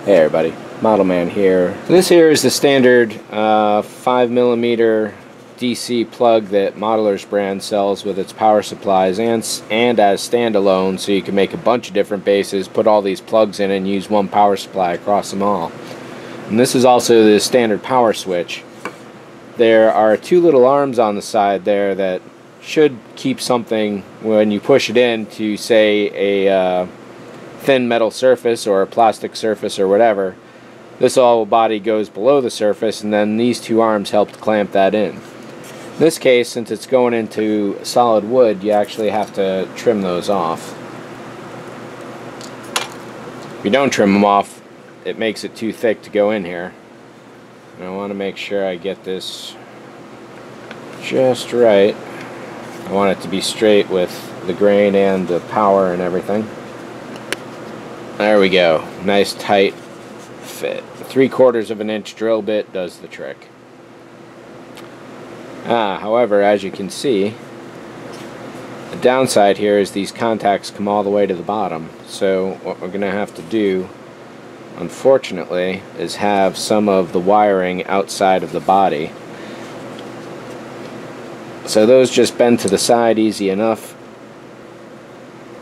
Hey everybody, Model Man here. This here is the standard 5mm DC plug that Modelers brand sells with its power supplies and as standalone, so you can make a bunch of different bases, put all these plugs in and use one power supply across them all. And this is also the standard power switch. There are two little arms on the side there that should keep something when you push it in to, say, a thin metal surface or a plastic surface or whatever. This all body goes below the surface, and then these two arms help to clamp that in. In this case, since it's going into solid wood, you actually have to trim those off. If you don't trim them off, it makes it too thick to go in here. And I want to make sure I get this just right. I want it to be straight with the grain and the power and everything. There we go. Nice tight fit. 3/4 of an inch drill bit does the trick. However, as you can see, the downside here is these contacts come all the way to the bottom. So what we're going to have to do, unfortunately, is have some of the wiring outside of the body. So those just bend to the side easy enough.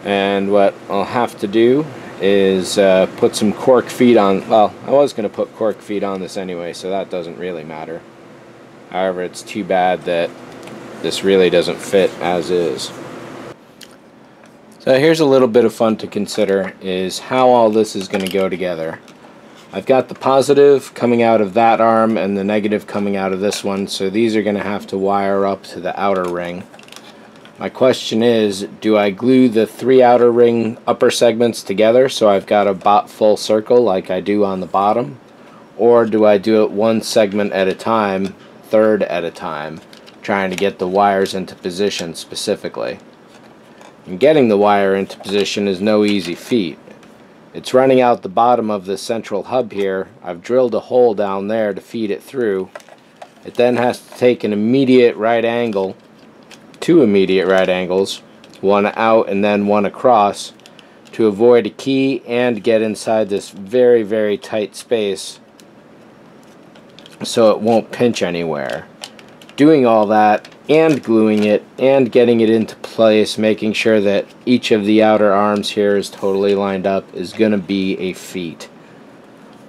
And what I'll have to do is put some cork feet on. Well, I was going to put cork feet on this anyway, so that doesn't really matter. However, it's too bad that this really doesn't fit as is. So here's a little bit of fun to consider, is how all this is going to go together. I've got the positive coming out of that arm and the negative coming out of this one, so these are going to have to wire up to the outer ring. My question is, do I glue the 3 outer ring upper segments together so I've got a full circle like I do on the bottom? Or do I do it one segment at a time, third at a time, trying to get the wires into position specifically? And getting the wire into position is no easy feat. It's running out the bottom of the central hub here. I've drilled a hole down there to feed it through. It then has to take an immediate right angle, 2 immediate right angles, one out and then one across, to avoid a key and get inside this very, very tight space so it won't pinch anywhere. Doing all that and gluing it and getting it into place, making sure that each of the outer arms here is totally lined up, is going to be a feat.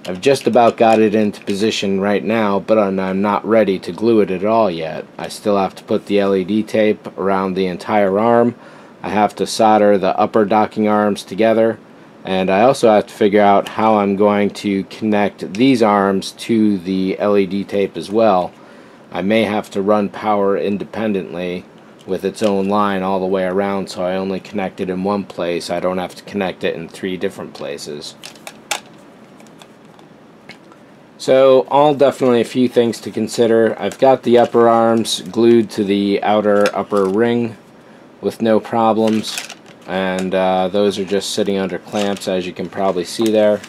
I've just about got it into position right now, but I'm not ready to glue it at all yet. I still have to put the LED tape around the entire arm. I have to solder the upper docking arms together, and I also have to figure out how I'm going to connect these arms to the LED tape as well. I may have to run power independently with its own line all the way around, so I only connect it in one place. I don't have to connect it in 3 different places. So, all definitely a few things to consider. I've got the upper arms glued to the upper ring with no problems, and those are just sitting under clamps, as you can probably see there.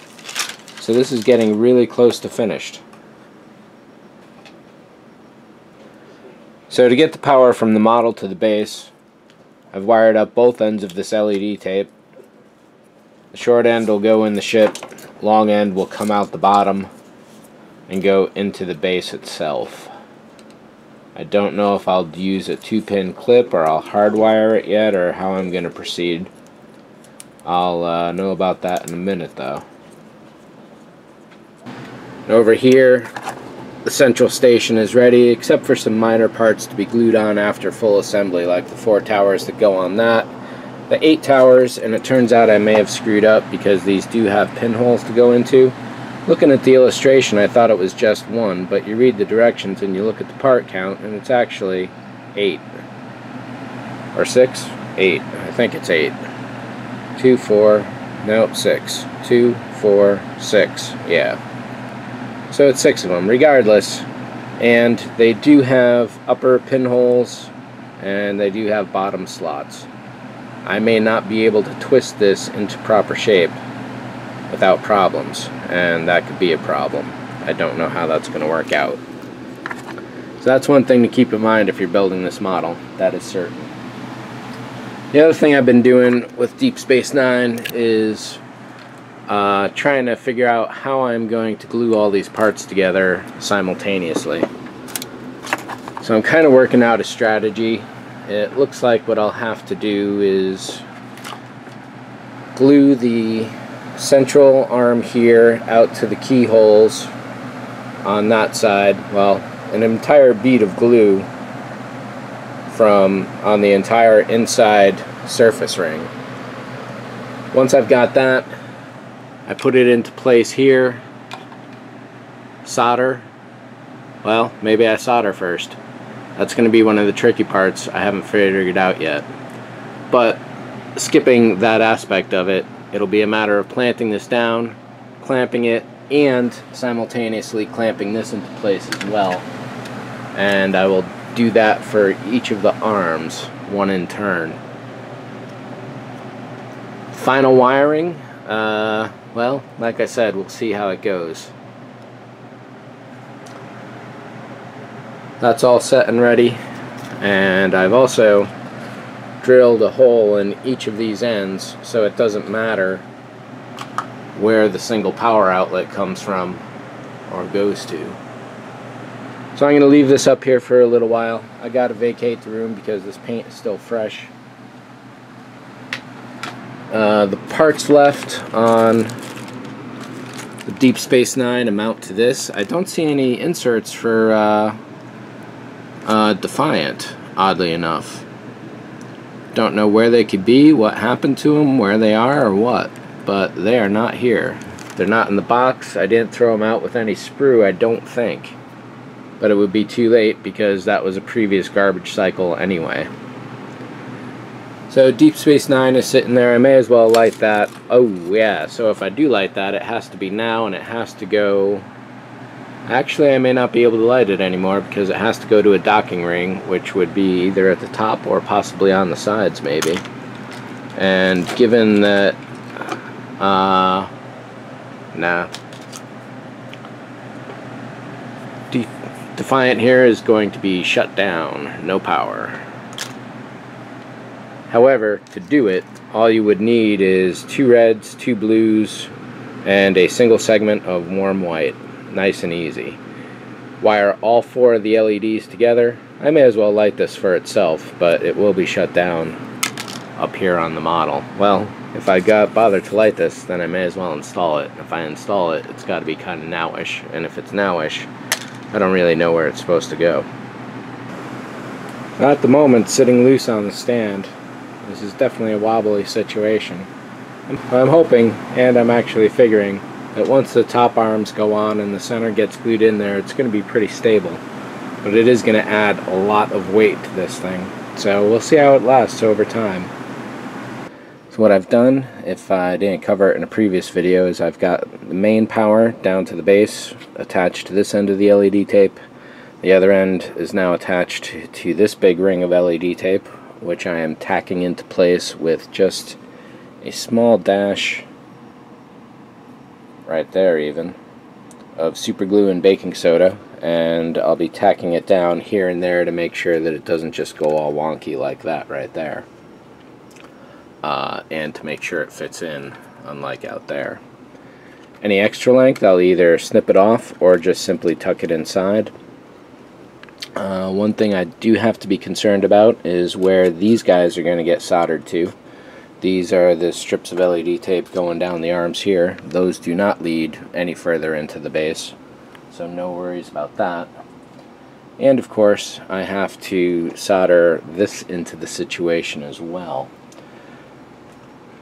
So this is getting really close to finished. So to get the power from the model to the base, I've wired up both ends of this LED tape. The short end will go in the ship, long end will come out the bottom and go into the base itself. I don't know if I'll use a 2-pin clip or I'll hardwire it yet, or how I'm going to proceed. I'll know about that in a minute though. And over here, the central station is ready, except for some minor parts to be glued on after full assembly, like the 4 towers that go on that, the 8 towers, and it turns out I may have screwed up because these do have pinholes to go into. Looking at the illustration, I thought it was just 1, but you read the directions and you look at the part count, and it's actually 8. Or 6? 8. I think it's 8. 2, 4, nope, 6. 2, 4, 6. Yeah. So it's 6 of them, regardless. And they do have upper pinholes, and they do have bottom slots. I may not be able to twist this into proper shape without problems, and that could be a problem. I don't know how that's going to work out. So that's one thing to keep in mind if you're building this model, that is certain. The other thing I've been doing with Deep Space Nine is trying to figure out how I'm going to glue all these parts together simultaneously. So I'm kind of working out a strategy. It looks like what I'll have to do is glue the central arm here out to the keyholes on that side. Well, an entire bead of glue on the entire inside surface ring. Once I've got that, I put it into place here, solder. Well, maybe I solder first. That's going to be one of the tricky parts. I haven't figured it out yet. But skipping that aspect of it, it'll be a matter of planting this down, clamping it, and simultaneously clamping this into place as well. And I will do that for each of the arms, one in turn. Final wiring, well, like I said, we'll see how it goes. That's all set and ready, and I've also drilled a hole in each of these ends so it doesn't matter where the single power outlet comes from or goes to. So I'm going to leave this up here for a little while. I got to vacate the room because this paint is still fresh. The parts left on the Deep Space Nine amount to this. I don't see any inserts for Defiant, oddly enough. Don't know where they could be, what happened to them, where they are, or what, but they are not here. They're not in the box. I didn't throw them out with any sprue, I don't think. But it would be too late because that was a previous garbage cycle anyway. So Deep Space Nine is sitting there. I may as well light that. Oh yeah, so if I do light that, it has to be now, and it has to go... Actually, I may not be able to light it anymore because it has to go to a docking ring, which would be either at the top or possibly on the sides, maybe. And given that... nah. Defiant here is going to be shut down. No power. However, to do it, all you would need is 2 reds, 2 blues, and a single segment of warm white. Nice and easy. Wire all 4 of the LEDs together. I may as well light this for itself, but it will be shut down up here on the model. Well, if I bother to light this, then I may as well install it. If I install it, it's got to be kind of nowish, and if it's nowish, I don't really know where it's supposed to go. At the moment, sitting loose on the stand. This is definitely a wobbly situation. I'm hoping, and I'm actually figuring, that once the top arms go on and the center gets glued in there, it's going to be pretty stable. But it is going to add a lot of weight to this thing. So we'll see how it lasts over time. So what I've done, if I didn't cover it in a previous video, is I've got the main power down to the base attached to this end of the LED tape. The other end is now attached to this big ring of LED tape, which I am tacking into place with just a small dash, right there even, of super glue and baking soda, and I'll be tacking it down here and there to make sure that it doesn't just go all wonky like that right there, and to make sure it fits in, unlike out there. Any extra length, I'll either snip it off or just simply tuck it inside. One thing I do have to be concerned about is where these guys are going to get soldered to. These are the strips of LED tape going down the arms here. Those do not lead any further into the base, so no worries about that. And of course, I have to solder this into the situation as well.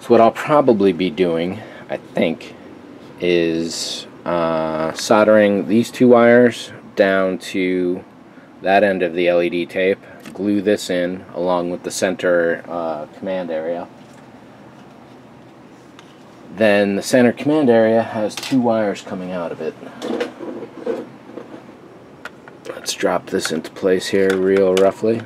So what I'll probably be doing, I think, is soldering these 2 wires down to that end of the LED tape, glue this in along with the center command area. Then the center command area has 2 wires coming out of it. Let's drop this into place here real roughly.